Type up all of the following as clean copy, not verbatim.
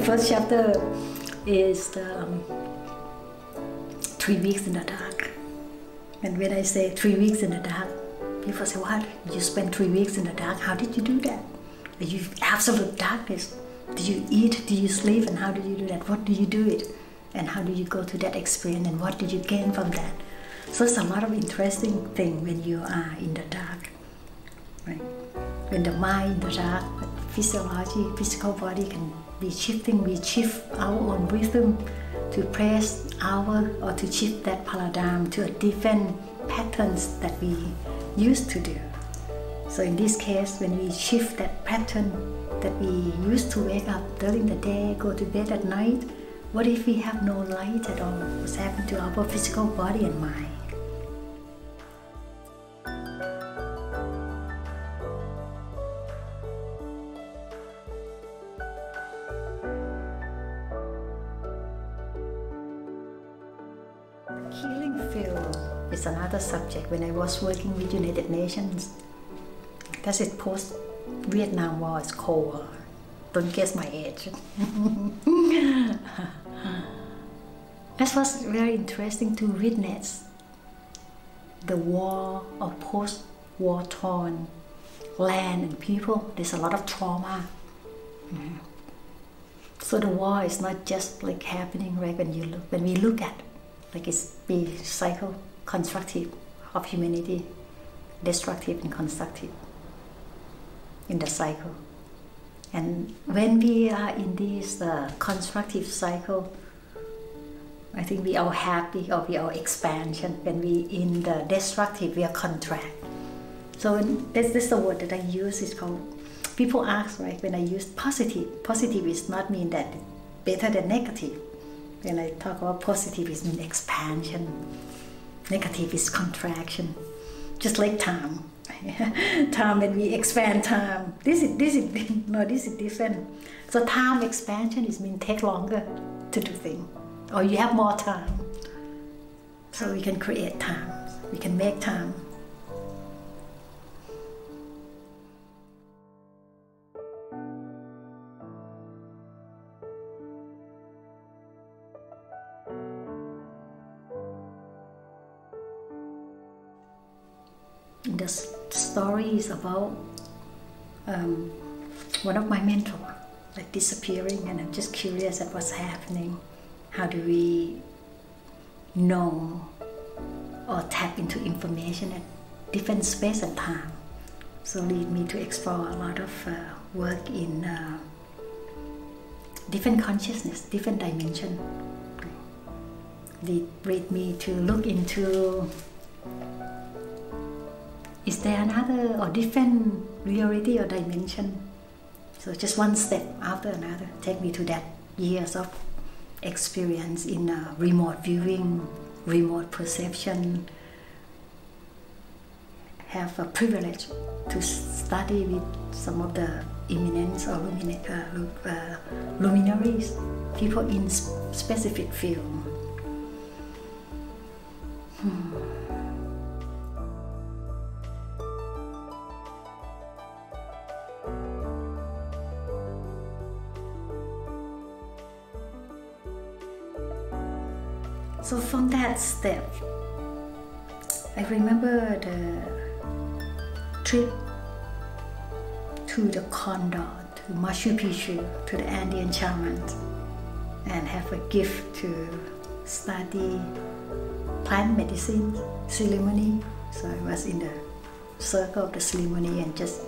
first chapter is the 3 weeks in the dark. And when I say 3 weeks in the dark, people say, what? You spent 3 weeks in the dark? How did you do that? You absolute darkness. Did you eat? Did you sleep? And how did you do that? What do you do it? And how do you go to that experience? And what did you gain from that? So it's a lot of interesting thing when you are in the dark. Right? When the mind in the dark, physiology, physical body can be shifting. We shift our own rhythm to press our or to shift that paradigm to a different patterns that we used to do. So in this case, when we shift that pattern that we used to wake up during the day, go to bed at night, what if we have no light at all? What's happened to our physical body and mind? Healing field is another subject. When I was working with United Nations, that's it post-Vietnam War, it's Cold War. Don't guess my age. That was very interesting to witness the war of post-war torn land and people. There's a lot of trauma. So the war is not just like happening right when we look at, like it's the cycle, constructive of humanity, destructive and constructive in the cycle. And when we are in this constructive cycle, I think we are happy or we are expansion. When we in the destructive, we are contract. So that's the word that I use. Is called, people ask, right, when I use positive. Positive is not mean that better than negative. When I talk about positive, it means expansion. Negative is contraction. Just like time. Time, when we expand time, this is different. So time expansion is mean take longer to do things, or you have more time. So we can create time, we can make time. The story is about one of my mentors, like disappearing, and I'm just curious at what's happening. How do we know or tap into information at different space and time? So lead me to explore a lot of work in different consciousness, different dimension. Lead me to look into, is there another or different reality or dimension? So just one step after another, take me to that years of experience in remote viewing, remote perception. Have a privilege to study with some of the eminence or luminaries, people in specific field. So from that step, I remember the trip to the Condor, to Machu Picchu, to the Andean shamans, and have a gift to study plant medicine ceremony. So I was in the circle of the ceremony and just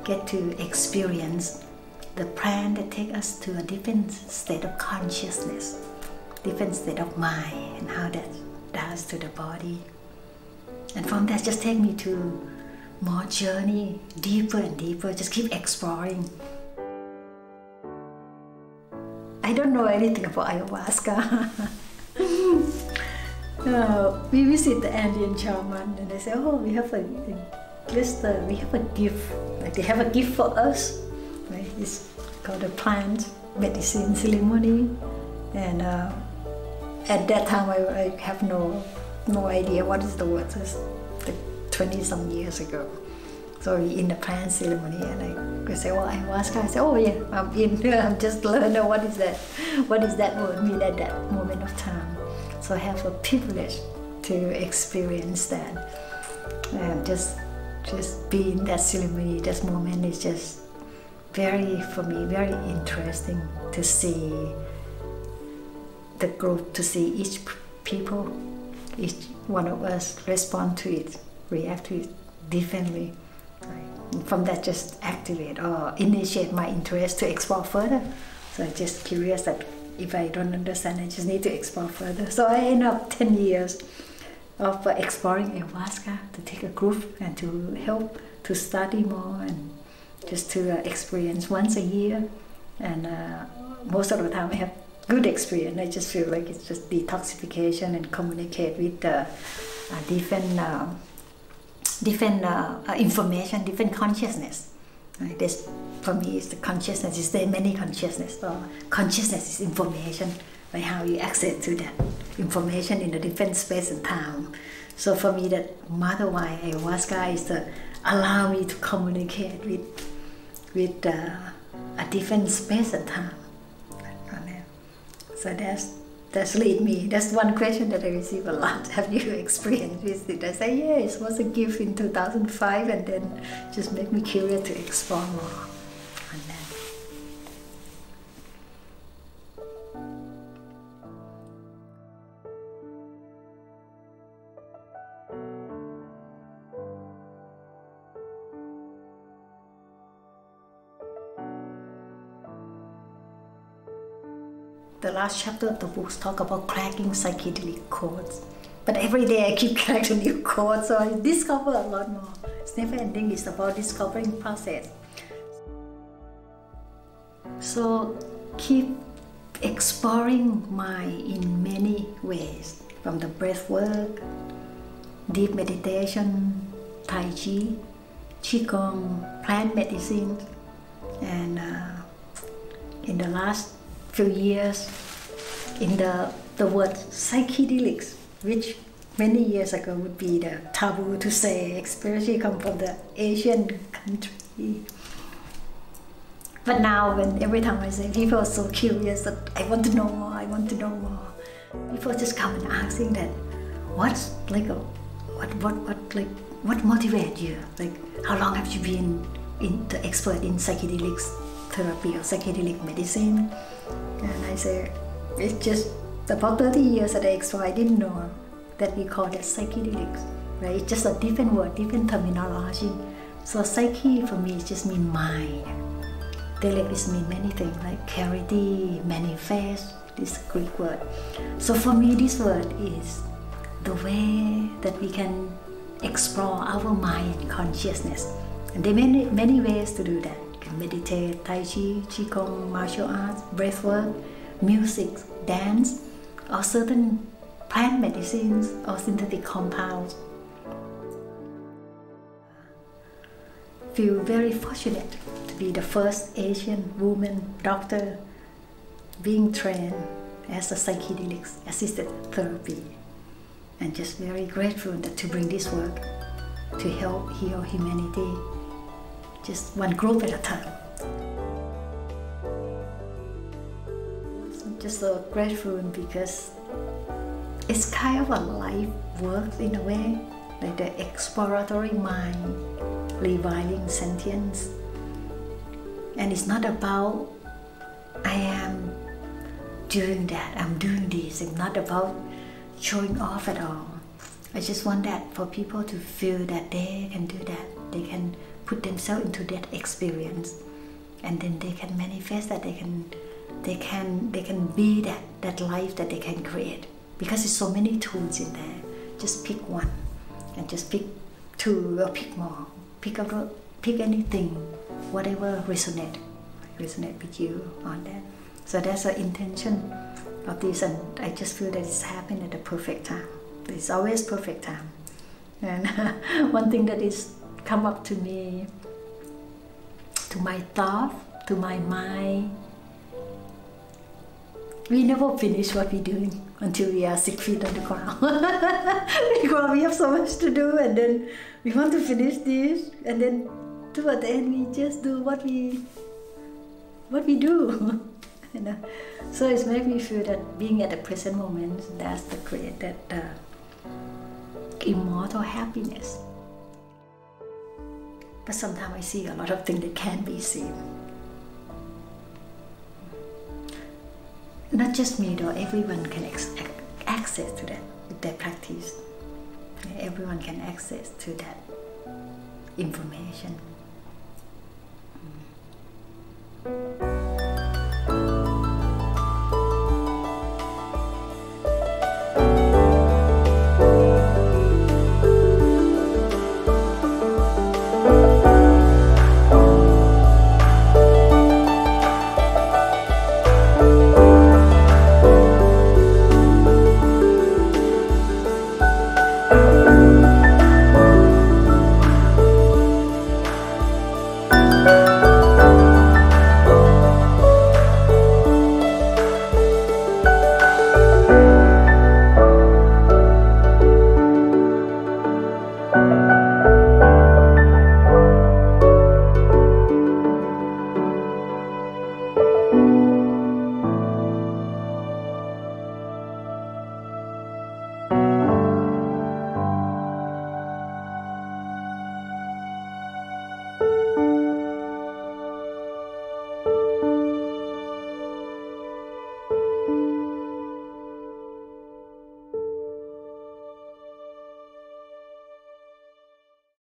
get to experience the plant that take us to a different state of consciousness, different state of mind, and how that does to the body. And from that, just take me to more journey, deeper and deeper, just keep exploring. I don't know anything about ayahuasca. We visit the Andean shaman and they say, oh, we have a gift, like they have a gift for us. Right? It's called a plant medicine ceremony. And at that time, I have no idea what is the word. It's like 20-some years ago. So we in the plant ceremony, and They say, "Oh, ayahuasca." I say, "Oh yeah, I'm in." I'm just learning what is that. What does that word mean at that moment of time? So I have a privilege to experience that, and just be in that ceremony. That moment is just very, for me, very interesting to see the group, to see each people, each one of us respond to it, react to it differently. From that, just activate or initiate my interest to explore further. So I'm just curious that if I don't understand, I just need to explore further. So I end up 10 years of exploring ayahuasca, to take a group and to help to study more and just to experience once a year. And most of the time I have good experience. I just feel like it's just detoxification and communicate with different information, different consciousness. Right? This, for me, is the consciousness. Is there many consciousness? Or consciousness is information, by how you access to that information in a different space and time. So for me, that mother why ayahuasca is to allow me to communicate with a different space and time. So that's lead me. That's one question that I receive a lot. Have you experienced it? I say, yes, it was a gift in 2005, and then just make me curious to explore more on that. The last chapter of the book talk about cracking psychedelic codes. But every day I keep cracking new codes, so I discover a lot more. It's never ending, it's about discovering process. So keep exploring mind in many ways, from the breath work, deep meditation, Tai Chi, Qigong, plant medicine, and in the last few years, in the word psychedelics, which many years ago would be the taboo to say, especially come from the Asian country. But now, every time I say, people are so curious that I want to know more, I want to know more. People just come and asking that, what motivates you? Like, how long have you been the expert in psychedelics therapy or psychedelic medicine? And I say, it's just about 30 years that I explore. I didn't know that we call that psychedelics, right? It's just a different word, different terminology. So psyche for me just means mind. Delek is mean many things, like clarity, manifest, this Greek word. So for me, this word is the way that we can explore our mind and consciousness. And there are many ways to do that. You can meditate, Tai Chi, Qigong, martial arts, breathwork, music, dance, or certain plant medicines or synthetic compounds. Feel very fortunate to be the first Asian woman doctor being trained as a psychedelic assisted therapy, and just very grateful that to bring this work to help heal humanity, just one group at a time. Just so grateful because it's kind of a life work in a way, like the exploratory mind, reviving sentience. And it's not about I am doing that, I'm doing this. It's not about showing off at all. I just want that for people to feel that they can do that. They can put themselves into that experience, and then they can manifest that. They can be that life that they can create. Because there's so many tools in there. Just pick one, and just pick two or pick more. Pick anything, whatever resonate with you on that. So that's the intention of this, and I just feel that it's happening at the perfect time. It's always perfect time. And one thing that is come up to me, to my thought, to my mind, we never finish what we're doing until we are 6 feet on the ground. Because we have so much to do, and then we want to finish this, and then toward the end we just do what we do. You know, so it makes me feel that being at the present moment, that's the create that immortal happiness. But sometimes I see a lot of things that can't be seen. Not just me though, everyone can access to that with their practice. Everyone can access to that information.